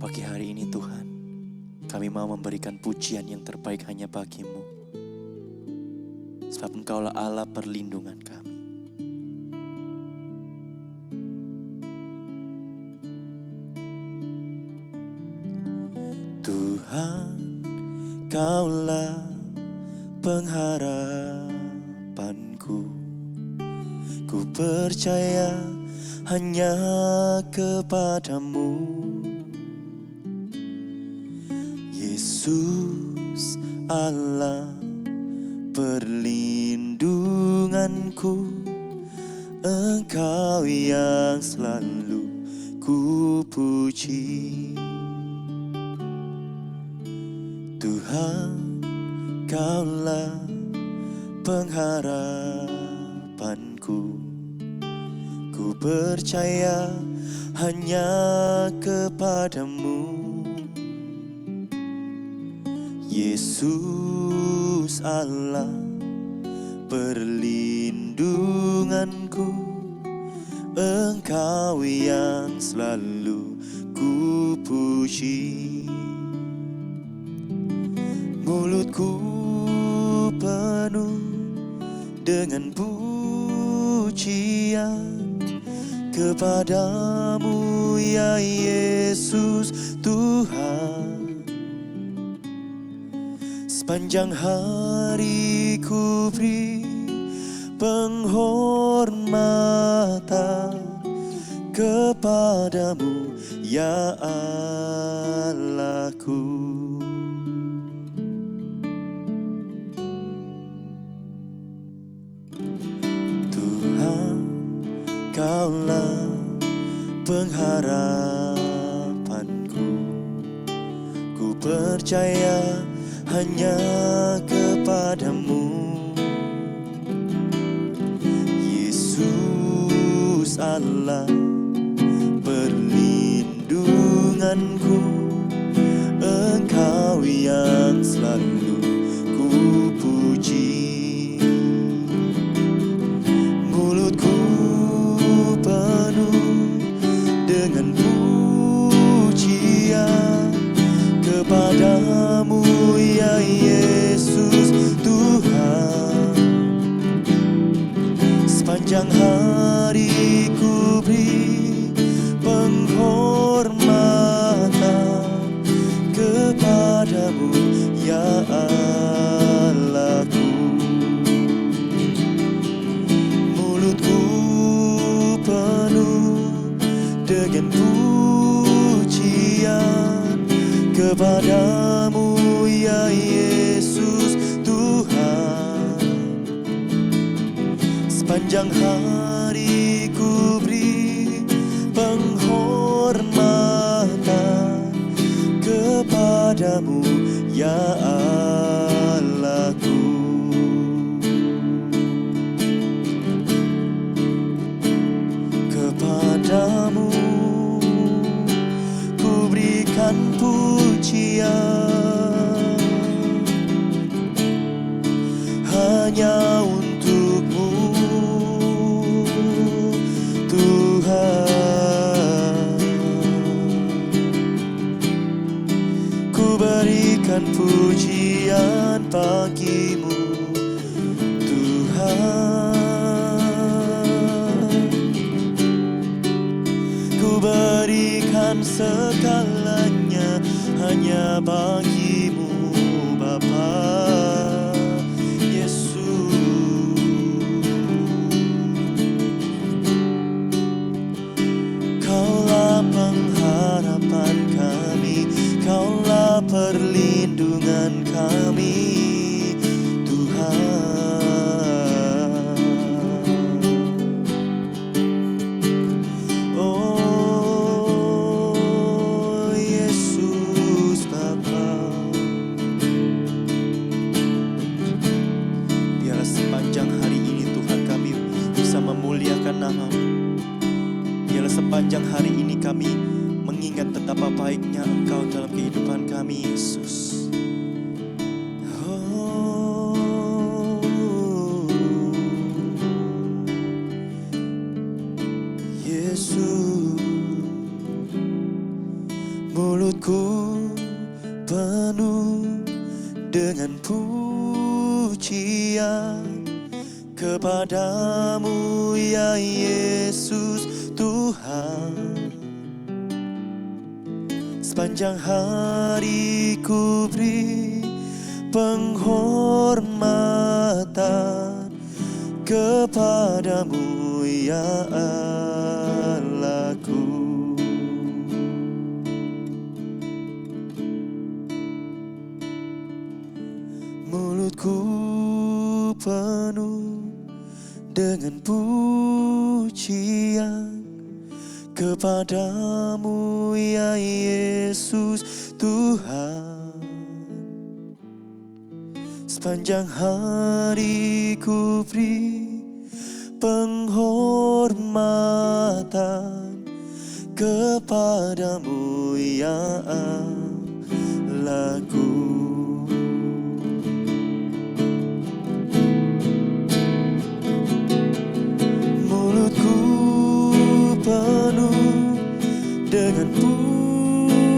Pagi hari ini Tuhan, kami mau memberikan pujian yang terbaik hanya bagi-Mu. Sebab Engkaulah Allah perlindungan kami. Tuhan, Kaulah pengharapanku. Ku percaya hanya kepadamu. Yesus Allah perlindunganku, Engkau yang selalu ku puji. Tuhan, Kaulah pengharapanku. Ku percaya hanya kepadamu. Yesus Allah perlindunganku, Engkau yang selalu ku puji. Mulutku penuh dengan pujian kepadamu ya Yesus Tuhan. Sepanjang hari ku beri penghormatan kepadamu ya Allahku. Tuhan, Kaulah pengharapanku. Ku percaya hanya kepadamu. Yesus Allah perlindunganku, Engkau yang selalu ku puji. Mulutku penuh dengan pujian kepadamu ya Yesus Tuhan. Sepanjang hari ku beri penghormatan kepadamu ya Allahku. Mulutku penuh dengan pujian kepadamu ya Yesus Tuhan. Sepanjang hari ku beri penghormatan kepadamu ya Allahku. Kepadamu ku berikan pujian hanya untukmu Tuhan. Ku berikan pujian bagimu Tuhan. Ku berikan segalanya hanya bagimu Bapa Yesus. Kaulah pengharapan kami, Kaulah perlindungan kami Tuhan. Oh Yesus Bapa, biarlah sepanjang hari ini Tuhan kami bisa memuliakan nama-Mu. Biarlah sepanjang hari ini kami mengingat betapa baiknya Engkau dalam kehidupan kami Yesus. Oh Yesus, mulutku Mulutku penuh dengan pujian kepadamu ya Yesus Tuhan. Sepanjang hari ku beri penghormatan kepadamu ya Allahku. Mulutku penuh dengan pujian kepadamu ya Yesus Tuhan. Sepanjang hari ku beri penghormatan kepadamu ya Allahku. Mulutku penuh dengan pujian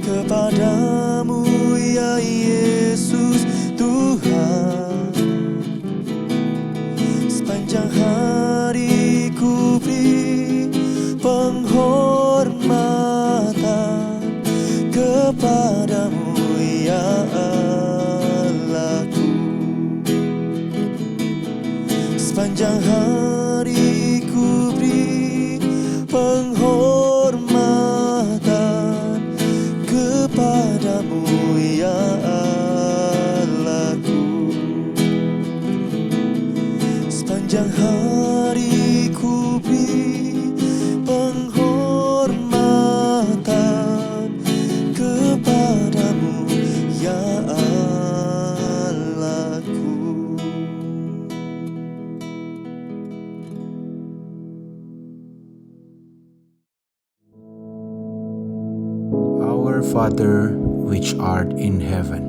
kepadamu ya Yesus Tuhan. Sepanjang hari ku beri penghormatan kepadamu ya Allahku. Sepanjang hari ku beri penghormatan kepadamu ya Allahku. Sepanjang hari ku beri penghormatan kepadamu ya Allahku. Our Father, which art in heaven,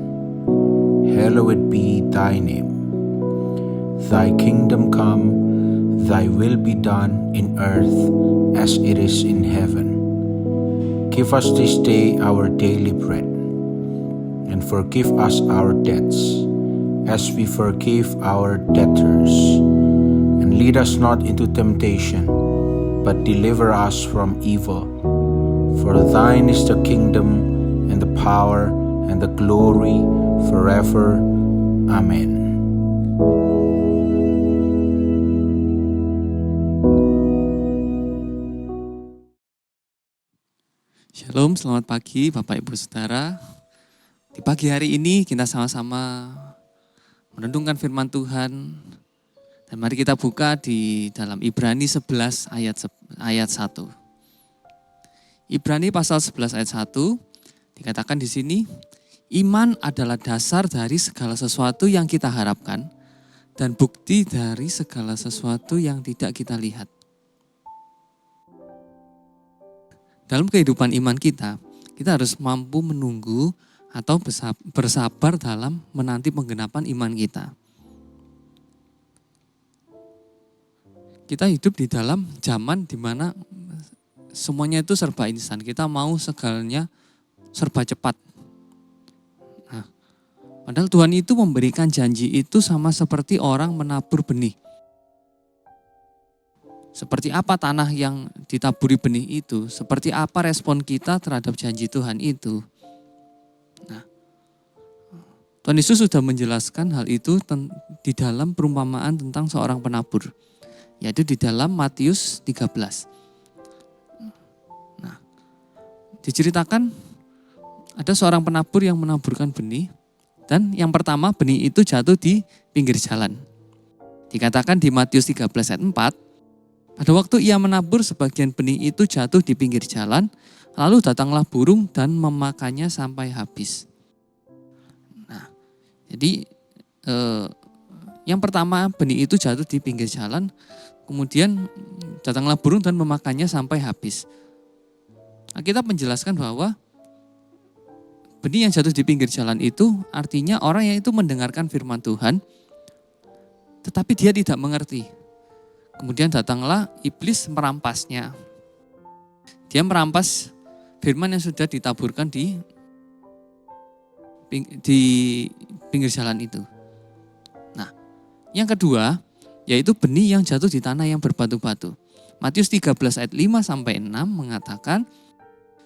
hallowed be thy name. Thy kingdom come, thy will be done in earth as it is in heaven. Give us this day our daily bread, and forgive us our debts, as we forgive our debtors. And lead us not into temptation, but deliver us from evil. For thine is the kingdom, and the power, and the glory, forever. Amen. Shalom, selamat pagi Bapak Ibu Saudara. Di pagi hari ini kita sama-sama merenungkan firman Tuhan. Dan mari kita buka di dalam Ibrani 11 ayat 1. Ibrani pasal 11 ayat 1 dikatakan di sini, iman adalah dasar dari segala sesuatu yang kita harapkan dan bukti dari segala sesuatu yang tidak kita lihat. Dalam kehidupan iman kita harus mampu menunggu atau bersabar dalam menanti penggenapan iman kita. Kita hidup di dalam zaman di mana semuanya itu serba instan. Kita mau segalanya serba cepat. Nah, padahal Tuhan itu memberikan janji itu sama seperti orang menabur benih. Seperti apa tanah yang ditaburi benih itu, seperti apa respon kita terhadap janji Tuhan itu. Nah, Tuhan Yesus sudah menjelaskan hal itu di dalam perumpamaan tentang seorang penabur, yaitu di dalam Matius 13. Nah, diceritakan ada seorang penabur yang menaburkan benih, dan yang pertama benih itu jatuh di pinggir jalan. Dikatakan di Matius 13 ayat 4, pada waktu ia menabur sebagian benih itu jatuh di pinggir jalan, lalu datanglah burung dan memakannya sampai habis. Nah, jadi yang pertama benih itu jatuh di pinggir jalan, kemudian datanglah burung dan memakannya sampai habis. Alkitab menjelaskan bahwa benih yang jatuh di pinggir jalan itu artinya orang yang itu mendengarkan firman Tuhan, tetapi dia tidak mengerti. Kemudian datanglah iblis merampasnya. Dia merampas firman yang sudah ditaburkan di pinggir jalan itu. Nah, yang kedua yaitu benih yang jatuh di tanah yang berbatu-batu. Matius 13 ayat 5 sampai 6 mengatakan,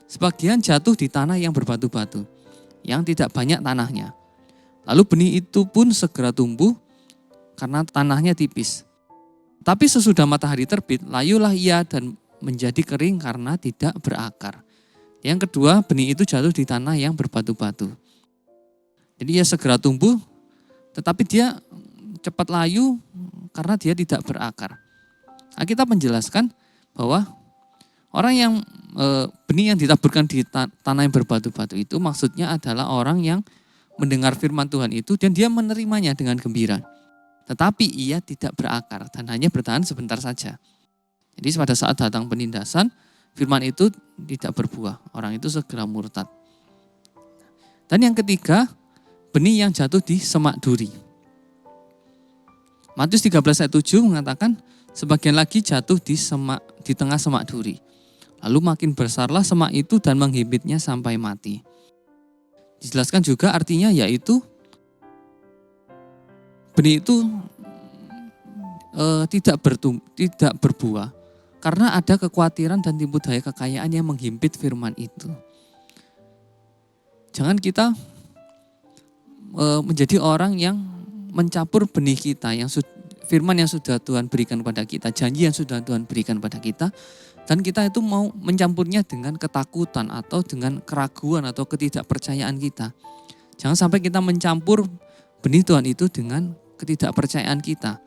sebagian jatuh di tanah yang berbatu-batu, yang tidak banyak tanahnya. Lalu benih itu pun segera tumbuh karena tanahnya tipis. Tapi sesudah matahari terbit, layulah ia dan menjadi kering karena tidak berakar. Yang kedua, benih itu jatuh di tanah yang berbatu-batu. Jadi ia segera tumbuh, tetapi dia cepat layu karena dia tidak berakar. Alkitab menjelaskan bahwa orang yang benih yang ditaburkan di tanah yang berbatu-batu itu maksudnya adalah orang yang mendengar firman Tuhan itu dan dia menerimanya dengan gembira. Tetapi ia tidak berakar dan hanya bertahan sebentar saja. Jadi pada saat datang penindasan, firman itu tidak berbuah. Orang itu segera murtad. Dan yang ketiga, benih yang jatuh di semak duri. Matius 13 ayat 7 mengatakan, sebagian lagi jatuh di tengah semak duri. Lalu makin besarlah semak itu dan menghimpitnya sampai mati. Dijelaskan juga artinya yaitu benih itu tidak berbuah karena ada kekhawatiran dan tipu daya kekayaan yang menghimpit firman itu. Jangan kita menjadi orang yang mencampur benih kita, yang firman yang sudah Tuhan berikan pada kita, janji yang sudah Tuhan berikan pada kita, dan kita itu mau mencampurnya dengan ketakutan atau dengan keraguan atau ketidakpercayaan kita. Jangan sampai kita mencampur benih Tuhan itu dengan ketidakpercayaan kita.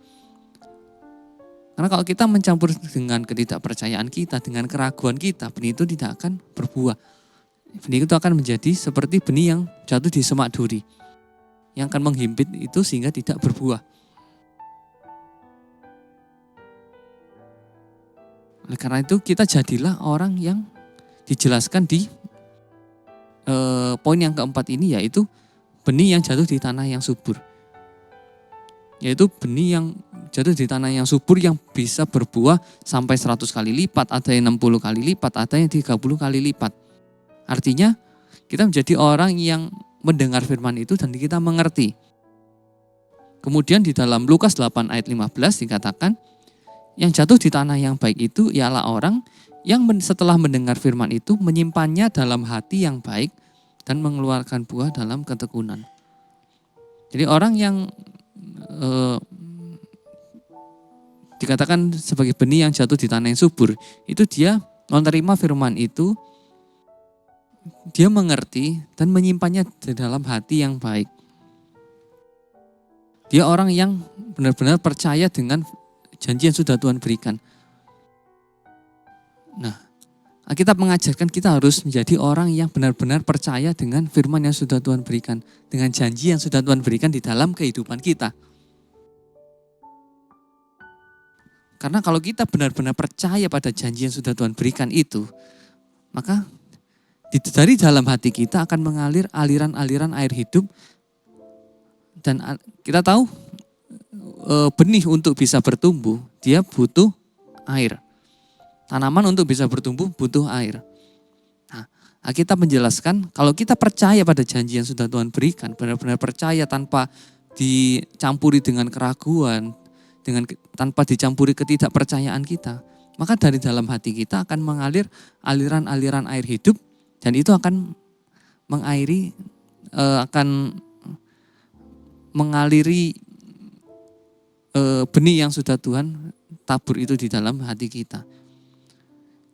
Karena kalau kita mencampur dengan ketidakpercayaan kita, dengan keraguan kita, benih itu tidak akan berbuah. Benih itu akan menjadi seperti benih yang jatuh di semak duri, yang akan menghimpit itu sehingga tidak berbuah. Oleh karena itu kita jadilah orang yang dijelaskan di poin yang keempat ini, yaitu benih yang jatuh di tanah yang subur. Yaitu benih yang jatuh di tanah yang subur yang bisa berbuah sampai 100 kali lipat, ada yang 60 kali lipat, ada yang 30 kali lipat. Artinya kita menjadi orang yang mendengar firman itu dan kita mengerti. Kemudian di dalam Lukas 8 ayat 15 dikatakan, yang jatuh di tanah yang baik itu ialah orang yang setelah mendengar firman itu menyimpannya dalam hati yang baik dan mengeluarkan buah dalam ketekunan. Jadi orang yang dikatakan sebagai benih yang jatuh di tanah yang subur, itu dia menerima firman itu, dia mengerti dan menyimpannya di dalam hati yang baik. Dia orang yang benar-benar percaya dengan janji yang sudah Tuhan berikan. Nah, Alkitab mengajarkan kita harus menjadi orang yang benar-benar percaya dengan firman yang sudah Tuhan berikan, dengan janji yang sudah Tuhan berikan di dalam kehidupan kita. Karena kalau kita benar-benar percaya pada janji yang sudah Tuhan berikan itu, maka dari dalam hati kita akan mengalir aliran-aliran air hidup. Dan kita tahu benih untuk bisa bertumbuh, dia butuh air. Tanaman untuk bisa bertumbuh butuh air. Nah, Alkitab menjelaskan kalau kita percaya pada janji yang sudah Tuhan berikan, benar-benar percaya tanpa dicampuri dengan keraguan, tanpa dicampuri ketidakpercayaan kita, maka dari dalam hati kita akan mengalir aliran-aliran air hidup dan itu akan mengaliri benih yang sudah Tuhan tabur itu di dalam hati kita.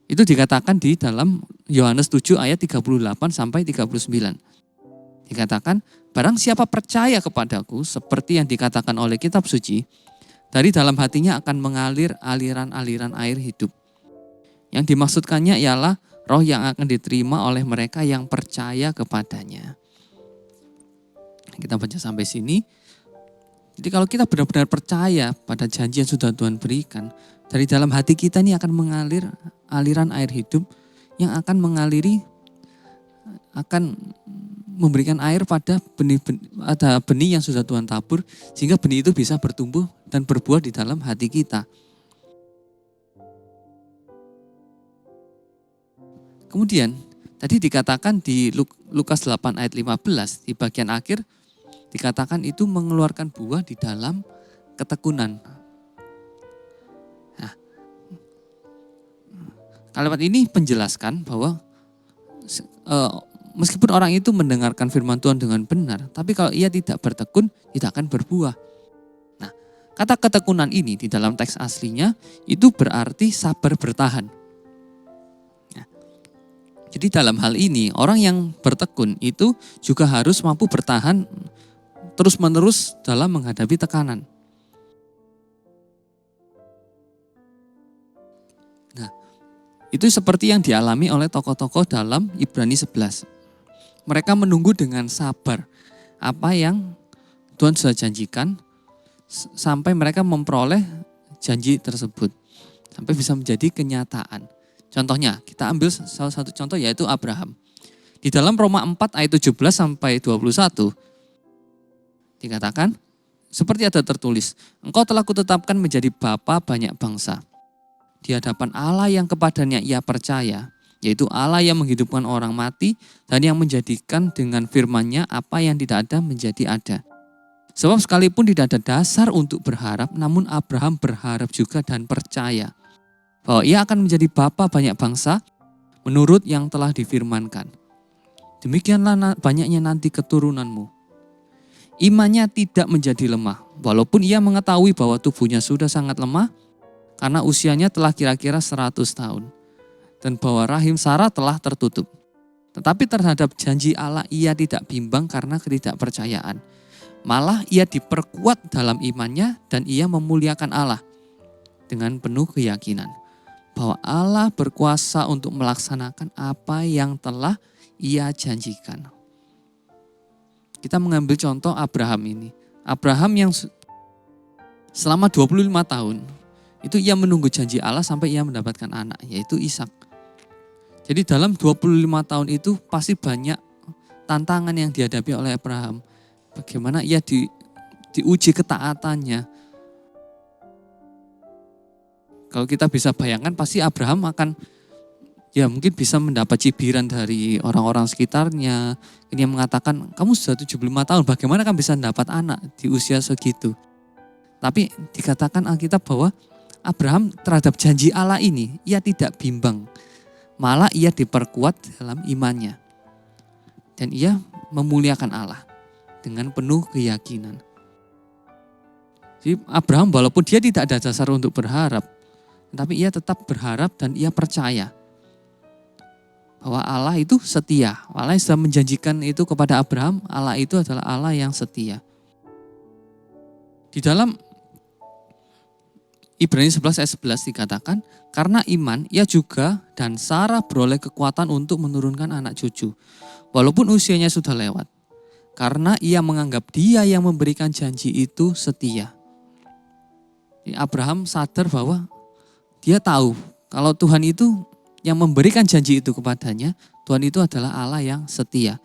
Itu dikatakan di dalam Yohanes 7 ayat 38 sampai 39. Dikatakan, barang siapa percaya kepadaku seperti yang dikatakan oleh kitab suci, dari dalam hatinya akan mengalir aliran-aliran air hidup. Yang dimaksudkannya ialah roh yang akan diterima oleh mereka yang percaya kepadanya. Kita baca sampai sini. Jadi kalau kita benar-benar percaya pada janji yang sudah Tuhan berikan, dari dalam hati kita ini akan mengalir aliran air hidup yang akan memberikan air pada benih yang sudah Tuhan tabur, sehingga benih itu bisa bertumbuh dan berbuah di dalam hati kita. Kemudian Tadi dikatakan di Lukas 8 ayat 15, di bagian akhir dikatakan itu mengeluarkan buah di dalam ketekunan. Nah, kalimat ini menjelaskan bahwa meskipun orang itu mendengarkan firman Tuhan dengan benar, tapi kalau ia tidak bertekun, tidak akan berbuah. Nah, kata ketekunan ini di dalam teks aslinya itu berarti sabar bertahan. Nah, jadi dalam hal ini orang yang bertekun itu juga harus mampu bertahan terus-menerus dalam menghadapi tekanan. Nah, itu seperti yang dialami oleh tokoh-tokoh dalam Ibrani 11. Mereka menunggu dengan sabar apa yang Tuhan sudah janjikan sampai mereka memperoleh janji tersebut. Sampai bisa menjadi kenyataan. Contohnya, kita ambil salah satu contoh yaitu Abraham. Di dalam Roma 4 ayat 17 sampai 21 dikatakan, seperti ada tertulis, engkau telah kutetapkan menjadi bapa banyak bangsa. Di hadapan Allah yang kepadanya ia percaya, yaitu Allah yang menghidupkan orang mati dan yang menjadikan dengan firman-Nya apa yang tidak ada menjadi ada. Sebab sekalipun tidak ada dasar untuk berharap, namun Abraham berharap juga dan percaya bahwa ia akan menjadi bapa banyak bangsa menurut yang telah difirmankan. Demikianlah banyaknya nanti keturunanmu. Imannya tidak menjadi lemah, walaupun ia mengetahui bahwa tubuhnya sudah sangat lemah karena usianya telah kira-kira 100 tahun. Dan bahwa rahim Sarah telah tertutup. Tetapi terhadap janji Allah ia tidak bimbang karena ketidakpercayaan. Malah ia diperkuat dalam imannya dan ia memuliakan Allah dengan penuh keyakinan bahwa Allah berkuasa untuk melaksanakan apa yang telah ia janjikan. Kita mengambil contoh Abraham ini. Abraham yang selama 25 tahun itu ia menunggu janji Allah sampai ia mendapatkan anak, yaitu Ishak. Jadi dalam 25 tahun itu pasti banyak tantangan yang dihadapi oleh Abraham. Bagaimana ia diuji ketaatannya. Kalau kita bisa bayangkan pasti Abraham akan mungkin bisa mendapat cibiran dari orang-orang sekitarnya. Ini yang mengatakan, kamu sudah 75 tahun, bagaimana kamu bisa mendapat anak di usia segitu. Tapi dikatakan Alkitab bahwa Abraham terhadap janji Allah ini, ia tidak bimbang. Malah ia diperkuat dalam imannya. Dan ia memuliakan Allah dengan penuh keyakinan. Jadi Abraham walaupun dia tidak ada dasar untuk berharap, tapi ia tetap berharap dan ia percaya bahwa Allah itu setia. Allah yang sudah menjanjikan itu kepada Abraham, Allah itu adalah Allah yang setia. Di dalam Ibrani 11 ayat 11 dikatakan, karena iman ia juga dan Sarah beroleh kekuatan untuk menurunkan anak cucu, walaupun usianya sudah lewat. Karena ia menganggap dia yang memberikan janji itu setia. Abraham sadar bahwa dia tahu kalau Tuhan itu yang memberikan janji itu kepadanya, Tuhan itu adalah Allah yang setia.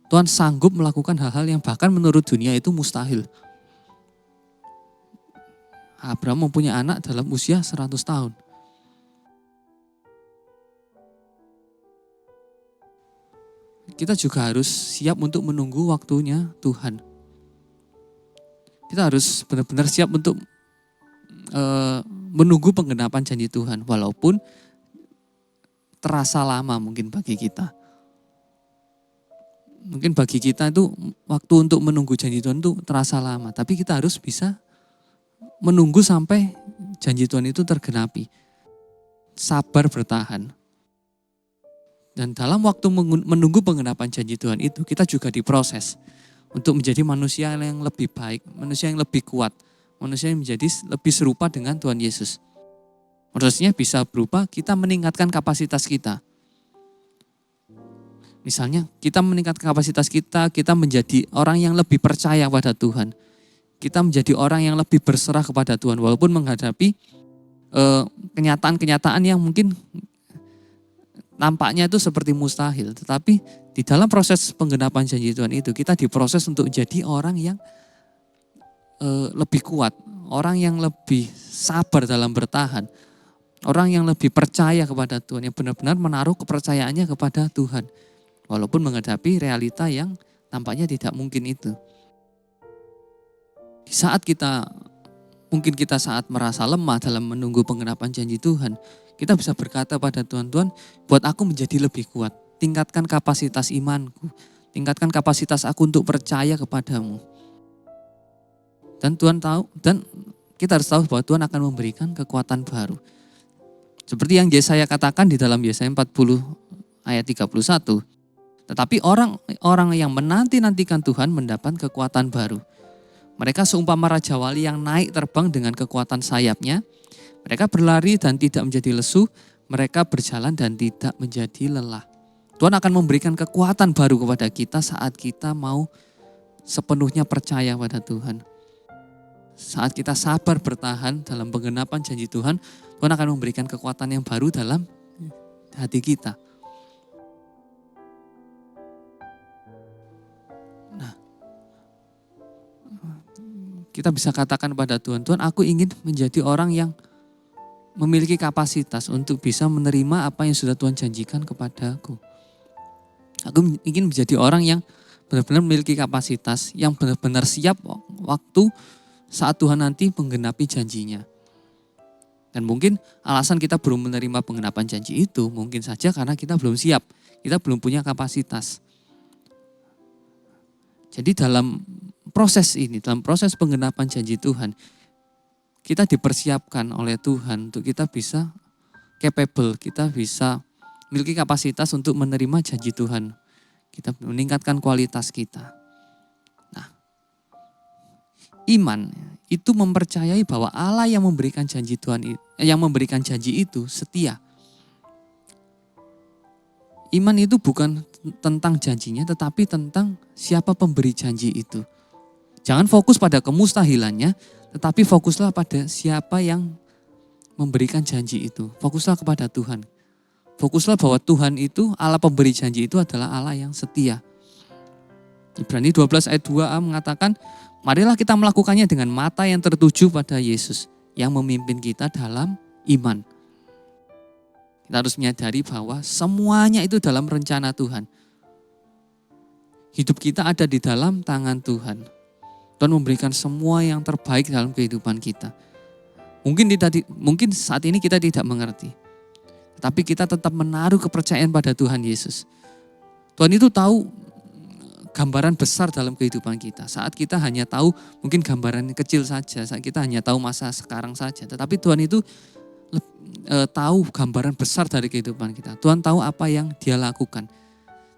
Tuhan sanggup melakukan hal-hal yang bahkan menurut dunia itu mustahil. Abraham mempunyai anak dalam usia 100 tahun. Kita juga harus siap untuk menunggu waktunya Tuhan. Kita harus benar-benar siap untuk menunggu penggenapan janji Tuhan, walaupun terasa lama mungkin bagi kita. Mungkin bagi kita itu waktu untuk menunggu janji Tuhan itu terasa lama, tapi kita harus bisa menunggu sampai janji Tuhan itu tergenapi. Sabar bertahan. Dan dalam waktu menunggu penggenapan janji Tuhan itu, kita juga diproses untuk menjadi manusia yang lebih baik, manusia yang lebih kuat, manusia yang menjadi lebih serupa dengan Tuhan Yesus. Prosesnya bisa berupa kita meningkatkan kapasitas kita. Misalnya kita meningkatkan kapasitas kita, kita menjadi orang yang lebih percaya pada Tuhan. Kita menjadi orang yang lebih berserah kepada Tuhan walaupun menghadapi kenyataan-kenyataan yang mungkin nampaknya itu seperti mustahil. Tetapi di dalam proses penggenapan janji Tuhan itu kita diproses untuk jadi orang yang lebih kuat, orang yang lebih sabar dalam bertahan. Orang yang lebih percaya kepada Tuhan, yang benar-benar menaruh kepercayaannya kepada Tuhan. Walaupun menghadapi realita yang tampaknya tidak mungkin itu. Di saat kita saat merasa lemah dalam menunggu penggenapan janji Tuhan, kita bisa berkata pada Tuhan, Tuhan buat aku menjadi lebih kuat. Tingkatkan kapasitas imanku, tingkatkan kapasitas aku untuk percaya kepadamu. Dan Tuhan tahu, dan kita harus tahu bahwa Tuhan akan memberikan kekuatan baru. Seperti yang Yesaya katakan di dalam Yesaya 40 ayat 31. Tetapi orang yang menanti-nantikan Tuhan mendapat kekuatan baru. Mereka seumpama Raja Wali yang naik terbang dengan kekuatan sayapnya. Mereka berlari dan tidak menjadi lesu. Mereka berjalan dan tidak menjadi lelah. Tuhan akan memberikan kekuatan baru kepada kita saat kita mau sepenuhnya percaya pada Tuhan. Saat kita sabar bertahan dalam penggenapan janji Tuhan, Tuhan akan memberikan kekuatan yang baru dalam hati kita. Nah, kita bisa katakan pada Tuhan, Tuhan aku ingin menjadi orang yang memiliki kapasitas untuk bisa menerima apa yang sudah Tuhan janjikan kepadaku. Aku ingin menjadi orang yang benar-benar memiliki kapasitas, yang benar-benar siap waktu saat Tuhan nanti menggenapi janjinya. Dan mungkin alasan kita belum menerima penggenapan janji itu mungkin saja karena kita belum siap, kita belum punya kapasitas. Jadi dalam proses ini, dalam proses penggenapan janji Tuhan, kita dipersiapkan oleh Tuhan untuk kita bisa capable, kita bisa memiliki kapasitas untuk menerima janji Tuhan. Kita meningkatkan kualitas kita. Iman itu mempercayai bahwa Allah yang memberikan janji itu setia. Iman itu bukan tentang janjinya tetapi tentang siapa pemberi janji itu. Jangan fokus pada kemustahilannya, tetapi fokuslah pada siapa yang memberikan janji itu. Fokuslah kepada Tuhan. Fokuslah bahwa Tuhan itu, Allah pemberi janji itu adalah Allah yang setia. Ibrani 12 ayat 2a mengatakan, marilah kita melakukannya dengan mata yang tertuju pada Yesus yang memimpin kita dalam iman. Kita harus menyadari bahwa semuanya itu dalam rencana Tuhan. Hidup kita ada di dalam tangan Tuhan. Tuhan memberikan semua yang terbaik dalam kehidupan kita. Mungkin saat ini kita tidak mengerti. Tapi kita tetap menaruh kepercayaan pada Tuhan Yesus. Tuhan itu tahu gambaran besar dalam kehidupan kita. Saat kita hanya tahu mungkin gambaran kecil saja, saat kita hanya tahu masa sekarang saja. Tetapi Tuhan itu tahu gambaran besar dari kehidupan kita. Tuhan tahu apa yang Dia lakukan.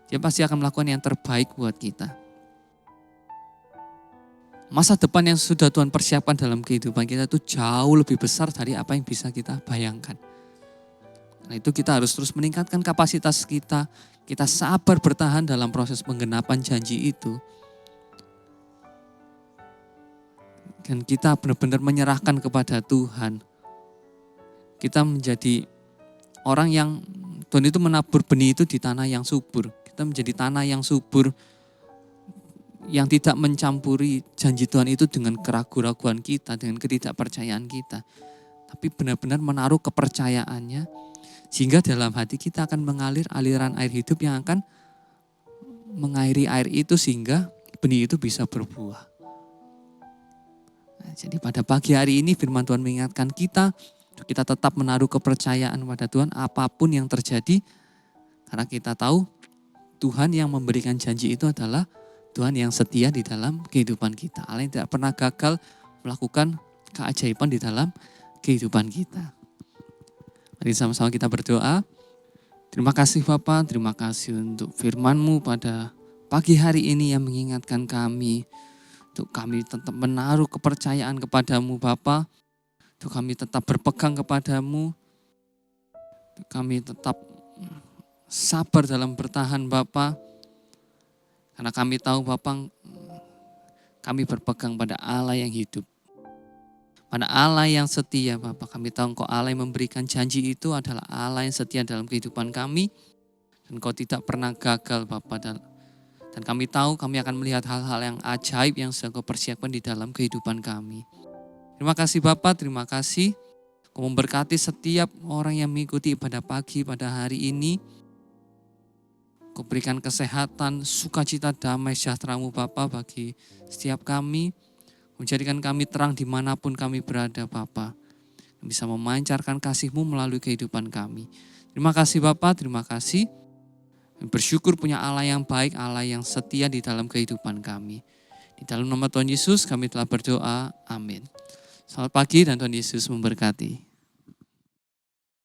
Dia pasti akan melakukan yang terbaik buat kita. Masa depan yang sudah Tuhan persiapkan dalam kehidupan kita itu jauh lebih besar dari apa yang bisa kita bayangkan. Karena itu kita harus terus meningkatkan kapasitas kita. Kita sabar bertahan dalam proses penggenapan janji itu. Dan kita benar-benar menyerahkan kepada Tuhan. Kita menjadi orang yang Tuhan itu menabur benih itu di tanah yang subur. Kita menjadi tanah yang subur. Yang tidak mencampuri janji Tuhan itu dengan keraguan-raguan kita, dengan ketidakpercayaan kita. Tapi benar-benar menaruh kepercayaannya. Sehingga dalam hati kita akan mengalir aliran air hidup yang akan mengairi air itu sehingga benih itu bisa berbuah. Nah, jadi pada pagi hari ini firman Tuhan mengingatkan kita tetap menaruh kepercayaan pada Tuhan apapun yang terjadi. Karena kita tahu Tuhan yang memberikan janji itu adalah Tuhan yang setia di dalam kehidupan kita. Allah yang tidak pernah gagal melakukan keajaiban di dalam kehidupan kita. Mari sama-sama kita berdoa. Terima kasih Bapa, terima kasih untuk firman-Mu pada pagi hari ini yang mengingatkan kami. Untuk kami tetap menaruh kepercayaan kepada-Mu Bapa. Untuk kami tetap berpegang kepada-Mu. Untuk kami tetap sabar dalam bertahan Bapa. Karena kami tahu Bapa, kami berpegang pada Allah yang hidup. Pada Allah yang setia Bapak, kami tahu Engkau Allah yang memberikan janji itu adalah Allah yang setia dalam kehidupan kami. Dan Engkau tidak pernah gagal Bapak. Dan kami tahu kami akan melihat hal-hal yang ajaib yang sudah Engkau persiapkan di dalam kehidupan kami. Terima kasih Bapak, terima kasih Kau memberkati setiap orang yang mengikuti ibadah pagi pada hari ini. Kau berikan kesehatan, sukacita, damai, sejahtera-Mu Bapa bagi setiap kami. Menjadikan kami terang dimanapun kami berada Bapa. Bisa memancarkan kasih-Mu melalui kehidupan kami. Terima kasih Bapa, terima kasih. Bersyukur punya Allah yang baik, Allah yang setia di dalam kehidupan kami. Di dalam nama Tuhan Yesus kami telah berdoa, amin. Selamat pagi dan Tuhan Yesus memberkati.